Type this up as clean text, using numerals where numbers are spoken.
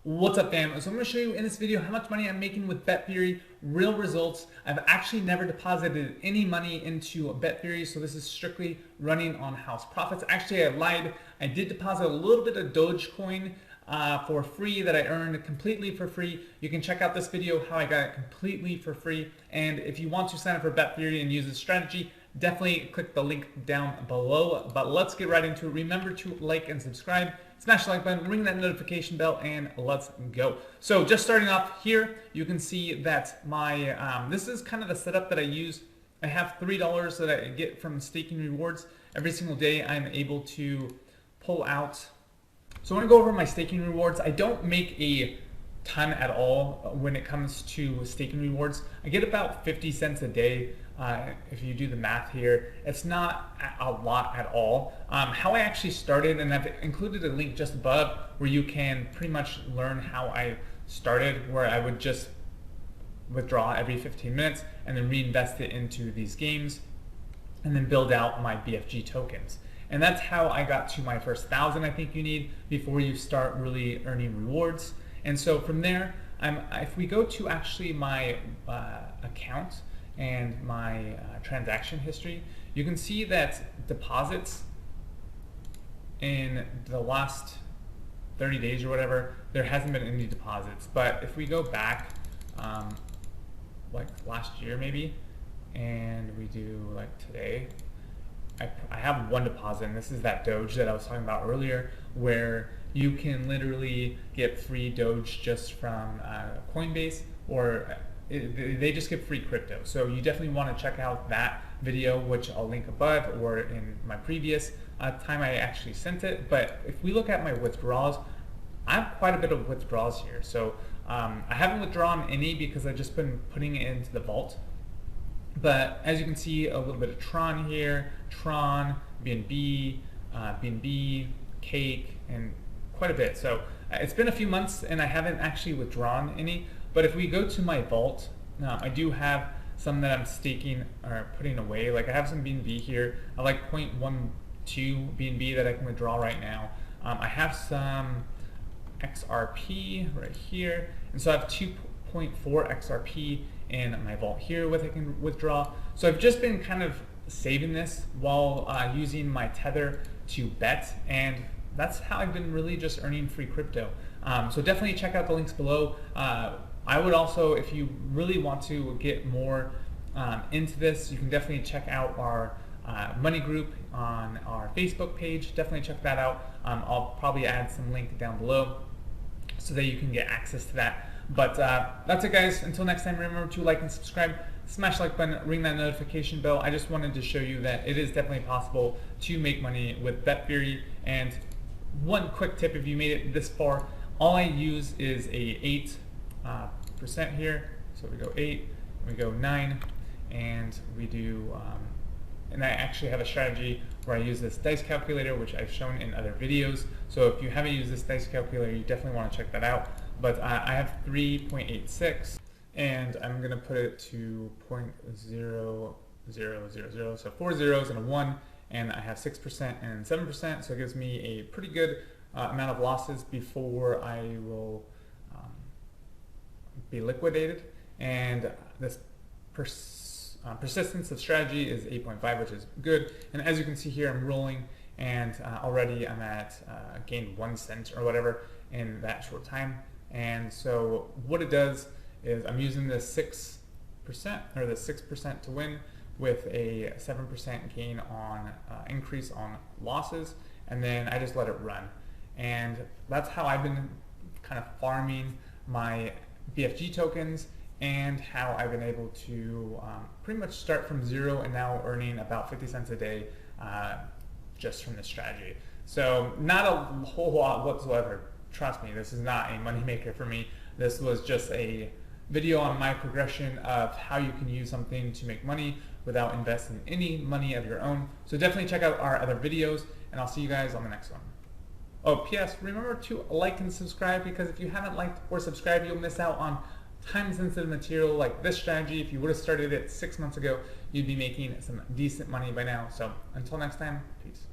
What's up, fam? So I'm going to show you in this video how much money I'm making with Betfury, real results. I've actually never deposited any money into Betfury, so this is strictly running on house profits. Actually, I lied. I did deposit a little bit of Dogecoin for free that I earned completely for free. You can check out this video how I got it completely for free. And if you want to sign up for Betfury and use this strategy, definitely click the link down below. But let's get right into it. Remember to like and subscribe. Smash the like button, ring that notification bell, and let's go. So just starting off here, you can see that my, this is kind of the setup that I use. I have $3 that I get from staking rewards. Every single day I'm able to pull out. So I want to go over my staking rewards. I don't make a ton at all when it comes to staking rewards. I get about 50 cents a day. If you do the math here, it's not a lot at all. How I actually started, and I've included a link just above where you can pretty much learn how I started, where I would just withdraw every 15 minutes and then reinvest it into these games and then build out my BFG tokens. And that's how I got to my first 1,000 I think you need before you start really earning rewards. And so from there, if we go to actually my account and my transaction history, you can see that deposits in the last 30 days or whatever, there hasn't been any deposits. But if we go back like last year maybe, and we do like today, I have one deposit, and this is that Doge that I was talking about earlier, where you can literally get free Doge just from Coinbase, or they just give free crypto. So you definitely want to check out that video, which I'll link above, or in my previous time I actually sent it. But if we look at my withdrawals, I have quite a bit of withdrawals here. So I haven't withdrawn any because I've just been putting it into the vault. But as you can see, a little bit of Tron here, Tron, BNB, BNB, Cake, and quite a bit. So it's been a few months and I haven't actually withdrawn any. But if we go to my vault, I do have some that I'm staking or putting away. Like I have some BNB here. I like 0.12 BNB that I can withdraw right now. I have some XRP right here. And so I have 2.4 XRP in my vault here with I can withdraw. So I've just been kind of saving this while using my tether to bet, and that's how I've been really just earning free crypto. So definitely check out the links below. I would also, if you really want to get more into this, you can definitely check out our money group on our Facebook page. Definitely check that out. I'll probably add some link down below so that you can get access to that. But that's it, guys. Until next time, remember to like and subscribe, smash the like button, ring that notification bell. I just wanted to show you that it is definitely possible to make money with Betfury. And one quick tip, if you made it this far, all I use is a 8% here. So we go 8, we go 9, and we do, and I actually have a strategy where I use this dice calculator, which I've shown in other videos. So if you haven't used this dice calculator, you definitely want to check that out. But I have 3.86, and I'm going to put it to 0.0000, so 4 zeros and a 1, and I have 6% and 7%, so it gives me a pretty good amount of losses before I will be liquidated. And this persistence of strategy is 8.5, which is good. And as you can see here, I'm rolling, and already I'm at gained 1 cent or whatever in that short time. And so what it does is I'm using the 6% or the 6% to win with a 7% gain on increase on losses, and then I just let it run. And that's how I've been kind of farming my BFG tokens, and how I've been able to pretty much start from zero and now earning about 50 cents a day just from this strategy. So not a whole lot whatsoever. Trust me, this is not a moneymaker for me. This was just a video on my progression of how you can use something to make money without investing any money of your own. So definitely check out our other videos, and I'll see you guys on the next one. Oh, P.S. remember to like and subscribe, because if you haven't liked or subscribed, you'll miss out on time-sensitive material like this strategy. If you would have started it 6 months ago, you'd be making some decent money by now. So until next time, peace.